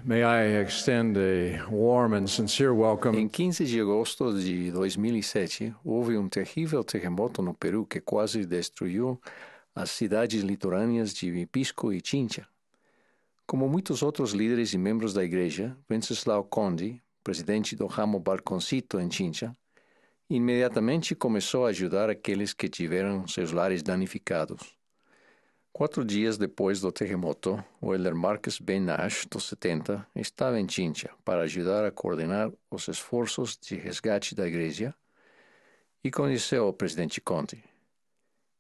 May I extend a warm and sincere welcome Em 15 de agosto de 2007, houve um terrível terremoto no Peru que quase destruiu as cidades litorâneas de Pisco e Chincha. Como muitos outros líderes e membros da igreja, Wenceslao Conde, presidente do ramo Balconcito em Chincha, imediatamente começou a ajudar aqueles que tiveram seus lares danificados. 4 dias depois do terremoto, o elder Marcus Ben Nash, dos 70, estava em Chincha para ajudar a coordenar os esforços de resgate da igreja e conheceu o presidente Conte.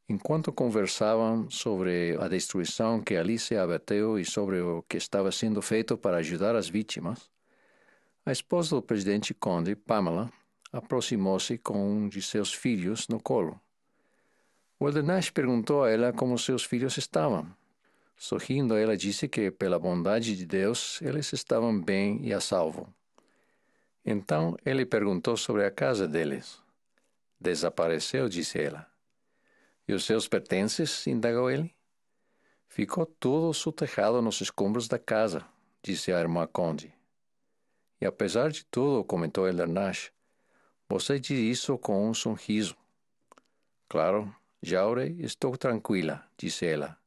Enquanto conversavam sobre a destruição que ali se abateu e sobre o que estava sendo feito para ajudar as vítimas, a esposa do presidente Conde, Pamela, aproximou-se com um de seus filhos no colo. O elder Nash perguntou a ela como seus filhos estavam. Sorrindo, ela disse que, pela bondade de Deus, eles estavam bem e a salvo. Então, ele perguntou sobre a casa deles. Desapareceu, disse ela. E os seus pertences? Indagou ele. Ficou tudo soterrado nos escombros da casa, disse a irmã Conde. E apesar de tudo, comentou elder Nash, você diz isso com um sorriso. Claro, Jaure, estou tranquila, disse ela.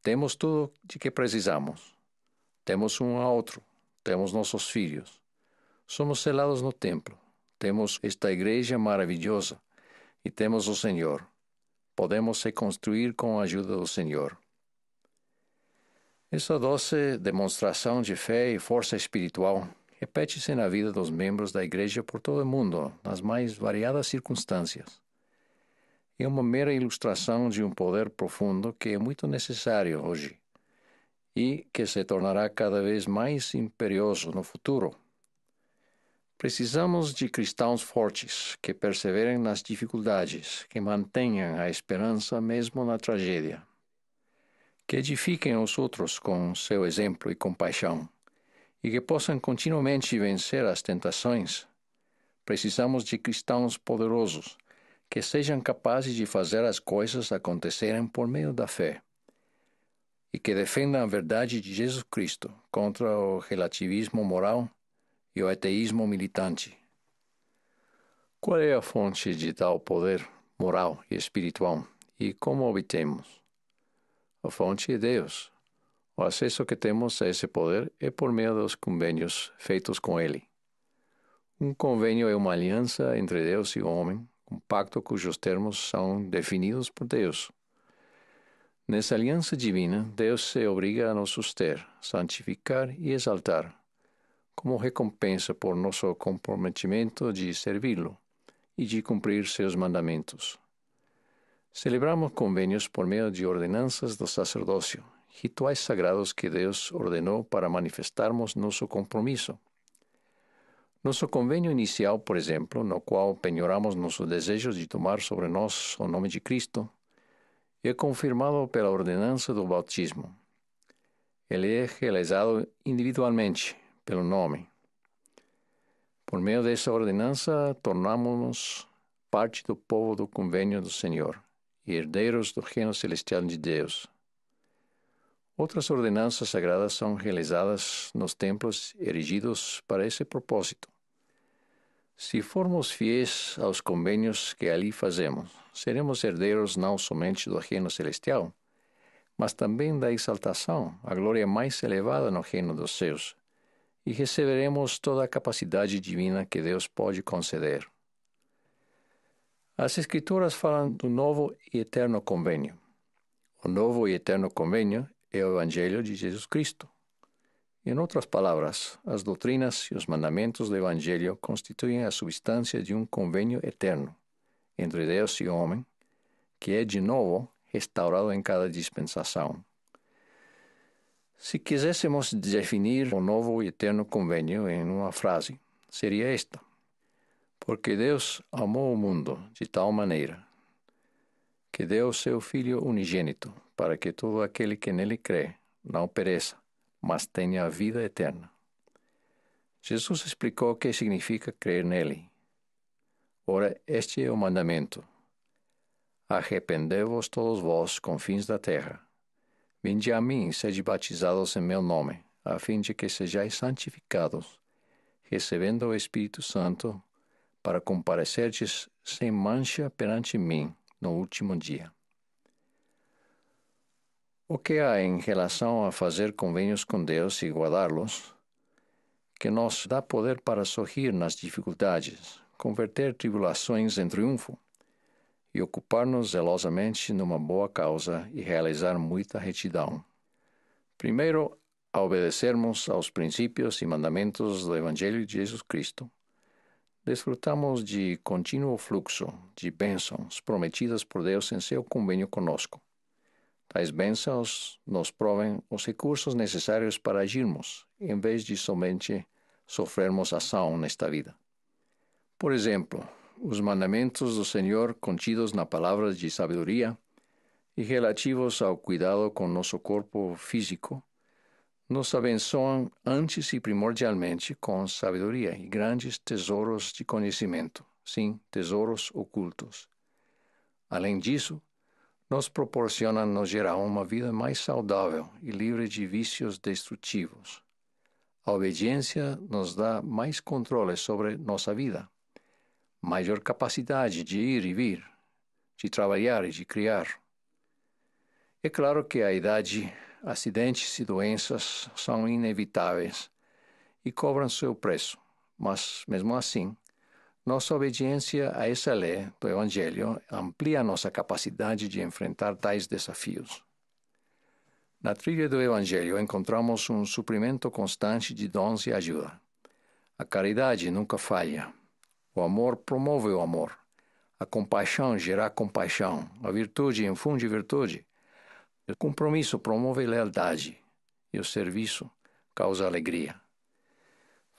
Temos tudo de que precisamos. Temos um a outro. Temos nossos filhos. Somos selados no templo. Temos esta igreja maravilhosa. E temos o Senhor. Podemos reconstruir com a ajuda do Senhor. Essa doce demonstração de fé e força espiritual repete-se na vida dos membros da igreja por todo o mundo, nas mais variadas circunstâncias. É uma mera ilustração de um poder profundo que é muito necessário hoje e que se tornará cada vez mais imperioso no futuro. Precisamos de cristãos fortes que perseverem nas dificuldades, que mantenham a esperança mesmo na tragédia, que edifiquem os outros com seu exemplo e compaixão e que possam continuamente vencer as tentações. Precisamos de cristãos poderosos que sejam capazes de fazer as coisas acontecerem por meio da fé e que defendam a verdade de Jesus Cristo contra o relativismo moral e o ateísmo militante. Qual é a fonte de tal poder moral e espiritual e como obtemos? A fonte é Deus. O acesso que temos a esse poder é por meio dos convênios feitos com Ele. Um convênio é uma aliança entre Deus e o homem, um pacto cujos termos são definidos por Deus. Nessa aliança divina, Deus se obriga a nos suster, santificar e exaltar, como recompensa por nosso comprometimento de servi-lo e de cumprir seus mandamentos. Celebramos convênios por meio de ordenanças do sacerdócio, rituais sagrados que Deus ordenou para manifestarmos nosso compromisso. Nosso convênio inicial, por exemplo, no qual penhoramos nosso desejo de tomar sobre nós o nome de Cristo, é confirmado pela ordenança do bautismo. Ele é realizado individualmente, pelo nome. Por meio dessa ordenança, tornamos-nos parte do povo do convênio do Senhor e herdeiros do reino celestial de Deus. Outras ordenanças sagradas são realizadas nos templos erigidos para esse propósito. Se formos fiéis aos convênios que ali fazemos, seremos herdeiros não somente do reino celestial, mas também da exaltação, a glória mais elevada no reino dos céus, e receberemos toda a capacidade divina que Deus pode conceder. As Escrituras falam do novo e eterno convênio. O novo e eterno convênio é o Evangelho de Jesus Cristo. Em outras palavras, as doutrinas e os mandamentos do Evangelho constituem a substância de um convênio eterno entre Deus e o homem, que é de novo restaurado em cada dispensação. Se quiséssemos definir o novo e eterno convênio em uma frase, seria esta: porque Deus amou o mundo de tal maneira que deu seu Filho unigênito, para que todo aquele que nele crê não pereça, mas tenha a vida eterna. Jesus explicou o que significa crer nele. Ora, este é o mandamento: arrependei-vos todos vós, confins da terra. Vinde a mim e sede batizados em meu nome, a fim de que sejais santificados, recebendo o Espírito Santo, para comparecerdes sem mancha perante mim no último dia. O que há em relação a fazer convênios com Deus e guardá-los, que nos dá poder para sorrir nas dificuldades, converter tribulações em triunfo e ocupar-nos zelosamente numa boa causa e realizar muita retidão. Primeiro, a obedecermos aos princípios e mandamentos do Evangelho de Jesus Cristo, desfrutamos de contínuo fluxo de bênçãos prometidas por Deus em seu convênio conosco. Tais bênçãos nos provem os recursos necessários para agirmos, em vez de somente sofrermos ação nesta vida. Por exemplo, os mandamentos do Senhor contidos na palavra de sabedoria e relativos ao cuidado com nosso corpo físico, nos abençoam antes e primordialmente com sabedoria e grandes tesouros de conhecimento, sim, tesouros ocultos. Além disso, nos proporcionam no geral uma vida mais saudável e livre de vícios destrutivos. A obediência nos dá mais controle sobre nossa vida, maior capacidade de ir e vir, de trabalhar e de criar. É claro que a idade, acidentes e doenças são inevitáveis e cobram seu preço, mas, mesmo assim, nossa obediência a essa lei do Evangelho amplia nossa capacidade de enfrentar tais desafios. Na trilha do Evangelho encontramos um suprimento constante de dons e ajuda. A caridade nunca falha. O amor promove o amor. A compaixão gera compaixão. A virtude infunde virtude. O compromisso promove lealdade. E o serviço causa alegria.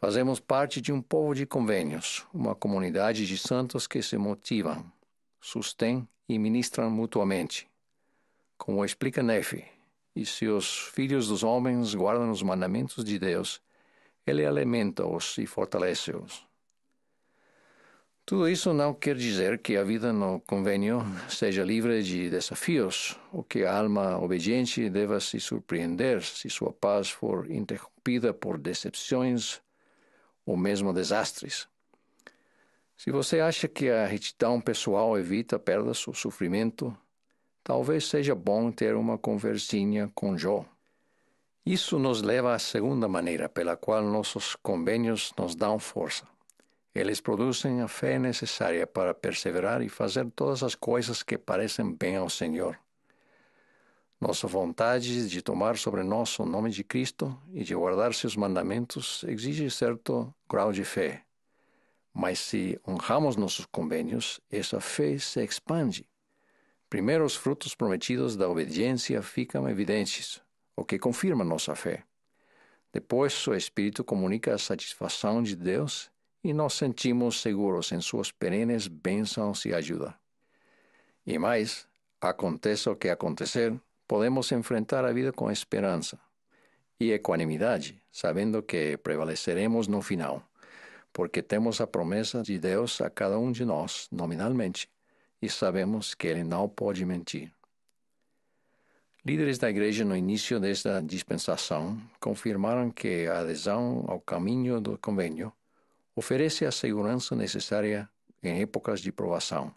Fazemos parte de um povo de convênios, uma comunidade de santos que se motivam, sustêm e ministram mutuamente. Como explica Nefe, e se os filhos dos homens guardam os mandamentos de Deus, Ele alimenta-os e fortalece-os. Tudo isso não quer dizer que a vida no convênio seja livre de desafios, ou que a alma obediente deva se surpreender se sua paz for interrompida por decepções ou mesmo desastres. Se você acha que a retidão pessoal evita perdas ou sofrimento, talvez seja bom ter uma conversinha com Jó. Isso nos leva à segunda maneira pela qual nossos convênios nos dão força. Eles produzem a fé necessária para perseverar e fazer todas as coisas que parecem bem ao Senhor. Nossa vontade de tomar sobre nós o nome de Cristo e de guardar seus mandamentos exige certo grau de fé. Mas se honramos nossos convênios, essa fé se expande. Primeiro, os frutos prometidos da obediência ficam evidentes, o que confirma nossa fé. Depois, o Espírito comunica a satisfação de Deus e nos sentimos seguros em suas perenes bênçãos e ajuda. E mais, aconteça o que acontecer, podemos enfrentar a vida com esperança e equanimidade, sabendo que prevaleceremos no final, porque temos a promessa de Deus a cada um de nós, nominalmente, e sabemos que Ele não pode mentir. Líderes da Igreja no início desta dispensação confirmaram que a adesão ao caminho do convênio oferece a segurança necessária em épocas de provação.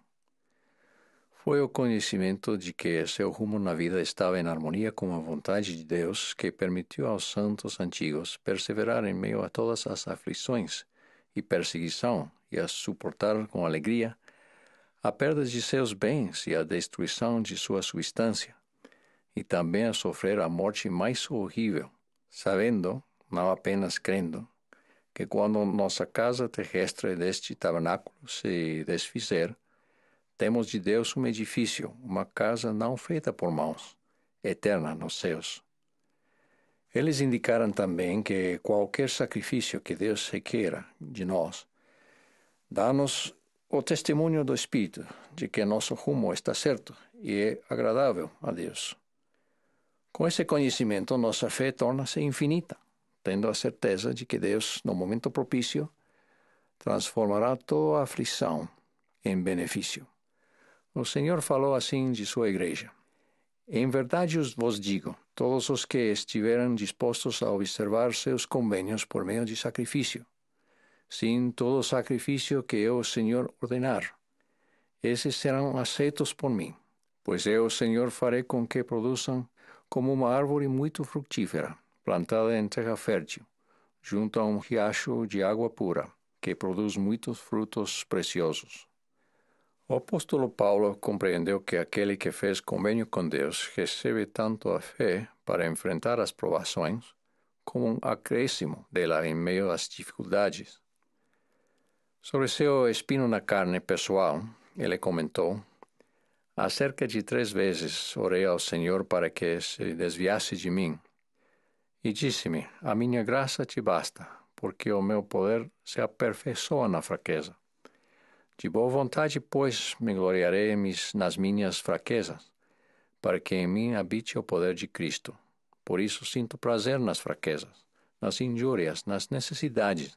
Foi o conhecimento de que seu rumo na vida estava em harmonia com a vontade de Deus que permitiu aos santos antigos perseverar em meio a todas as aflições e perseguição e a suportar com alegria a perda de seus bens e a destruição de sua substância, e também a sofrer a morte mais horrível, sabendo, não apenas crendo, que quando nossa casa terrestre deste tabernáculo se desfizer, temos de Deus um edifício, uma casa não feita por mãos, eterna nos céus. Eles indicaram também que qualquer sacrifício que Deus requeira de nós, dá-nos o testemunho do Espírito de que nosso rumo está certo e é agradável a Deus. Com esse conhecimento, nossa fé torna-se infinita, tendo a certeza de que Deus, no momento propício, transformará toda a aflição em benefício. O Senhor falou assim de sua igreja: Em verdade vos digo, todos os que estiverem dispostos a observar seus convênios por meio de sacrifício, sim todo sacrifício que eu, o Senhor, ordenar, esses serão aceitos por mim, pois eu, o Senhor, farei com que produzam como uma árvore muito frutífera, plantada em terra fértil, junto a um riacho de água pura, que produz muitos frutos preciosos. O apóstolo Paulo compreendeu que aquele que fez convênio com Deus recebe tanto a fé para enfrentar as provações, como um acréscimo dela em meio às dificuldades. Sobre seu espinho na carne pessoal, ele comentou: há cerca de 3 vezes orei ao Senhor para que se desviasse de mim. E disse-me: a minha graça te basta, porque o meu poder se aperfeiçoa na fraqueza. De boa vontade, pois, me gloriarei nas minhas fraquezas, para que em mim habite o poder de Cristo. Por isso sinto prazer nas fraquezas, nas injúrias, nas necessidades,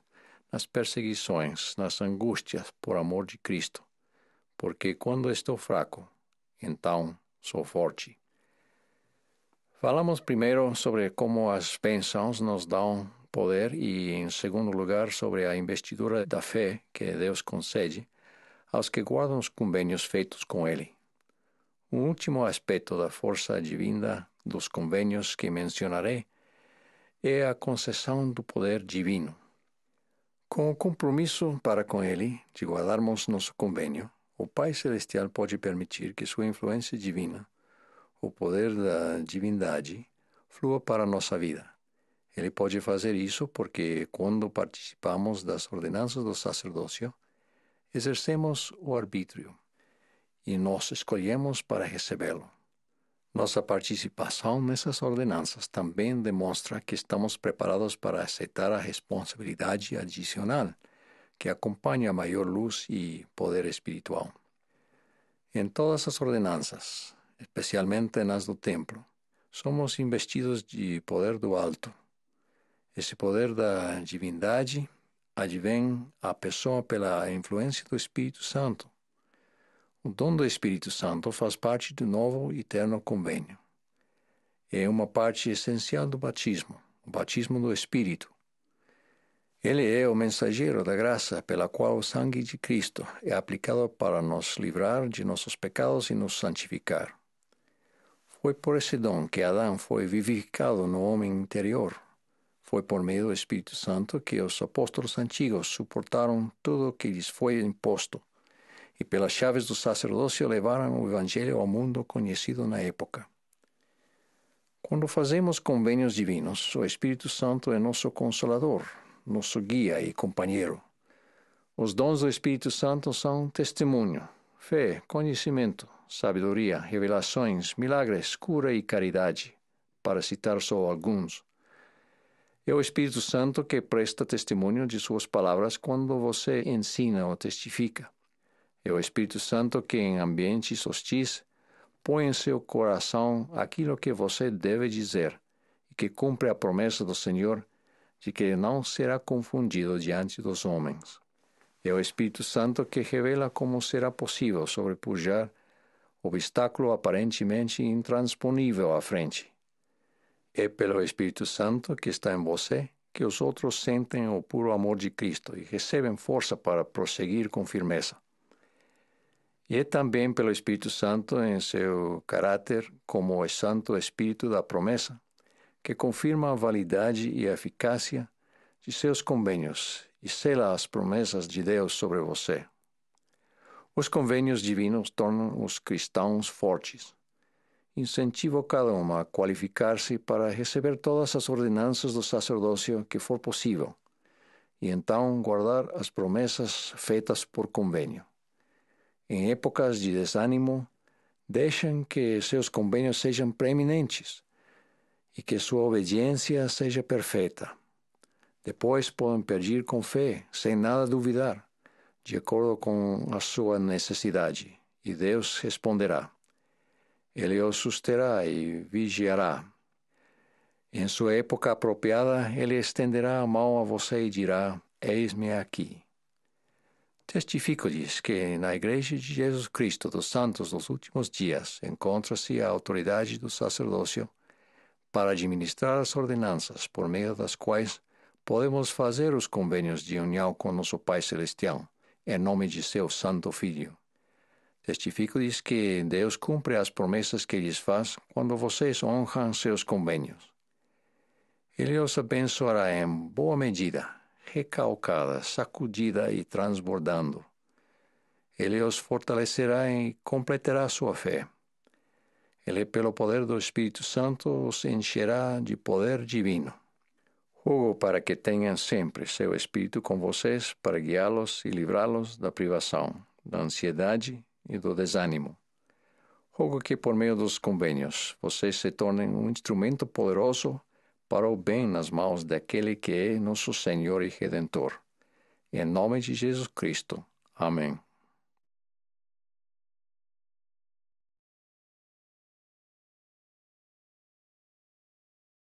nas perseguições, nas angústias, por amor de Cristo. Porque quando estou fraco, então sou forte. Falamos primeiro sobre como as bênçãos nos dão poder e, em segundo lugar, sobre a investidura da fé que Deus concede aos que guardam os convênios feitos com Ele. O último aspecto da força divina dos convênios que mencionarei é a concessão do poder divino. Com o compromisso para com Ele de guardarmos nosso convênio, o Pai Celestial pode permitir que sua influência divina, o poder da divindade, flua para a nossa vida. Ele pode fazer isso porque, quando participamos das ordenanças do sacerdócio, exercemos o arbítrio e nós escolhemos para recebê-lo. Nossa participação nessas ordenanças também demonstra que estamos preparados para aceitar a responsabilidade adicional que acompanha a maior luz e poder espiritual. Em todas as ordenanças, especialmente nas do templo, somos investidos de poder do alto. Esse poder da divindade advém à pessoa pela influência do Espírito Santo. O dom do Espírito Santo faz parte do novo e eterno convênio. É uma parte essencial do batismo, o batismo do Espírito. Ele é o mensageiro da graça pela qual o sangue de Cristo é aplicado para nos livrar de nossos pecados e nos santificar. Foi por esse dom que Adão foi vivificado no homem interior. Foi por meio do Espírito Santo que os apóstolos antigos suportaram tudo o que lhes foi imposto e pelas chaves do sacerdócio levaram o Evangelho ao mundo conhecido na época. Quando fazemos convênios divinos, o Espírito Santo é nosso consolador, nosso guia e companheiro. Os dons do Espírito Santo são testemunho, fé, conhecimento, sabedoria, revelações, milagres, cura e caridade, para citar só alguns. É o Espírito Santo que presta testemunho de suas palavras quando você ensina ou testifica. É o Espírito Santo que, em ambientes hostis, põe em seu coração aquilo que você deve dizer e que cumpre a promessa do Senhor de que não será confundido diante dos homens. É o Espírito Santo que revela como será possível sobrepujar obstáculo aparentemente intransponível à frente. É pelo Espírito Santo que está em você que os outros sentem o puro amor de Cristo e recebem força para prosseguir com firmeza. E é também pelo Espírito Santo, em seu caráter como o Santo Espírito da promessa, que confirma a validade e a eficácia de seus convênios e sela as promessas de Deus sobre você. Os convênios divinos tornam os cristãos fortes. Incentivam cada um a qualificar-se para receber todas as ordenanças do sacerdócio que for possível, e então guardar as promessas feitas por convênio. Em épocas de desânimo, deixem que seus convênios sejam preeminentes e que sua obediência seja perfeita. Depois podem pedir com fé, sem nada duvidar, de acordo com a sua necessidade, e Deus responderá. Ele os susterá e vigiará. Em sua época apropriada, ele estenderá a mão a você e dirá: eis-me aqui. Testifico-lhes que na Igreja de Jesus Cristo dos Santos dos Últimos Dias encontra-se a autoridade do sacerdócio para administrar as ordenanças por meio das quais podemos fazer os convênios de união com nosso Pai Celestial, em nome de seu Santo Filho. Testifico-lhes que Deus cumpre as promessas que lhes faz quando vocês honram seus convênios. Ele os abençoará em boa medida, recalcada, sacudida e transbordando. Ele os fortalecerá e completará sua fé. Ele, pelo poder do Espírito Santo, os encherá de poder divino. Rogo para que tenham sempre seu Espírito com vocês para guiá-los e livrá-los da privação, da ansiedade e do desânimo. Rogo que, por meio dos convênios, vocês se tornem um instrumento poderoso para o bem nas mãos daquele que é nosso Senhor e Redentor. Em nome de Jesus Cristo. Amém.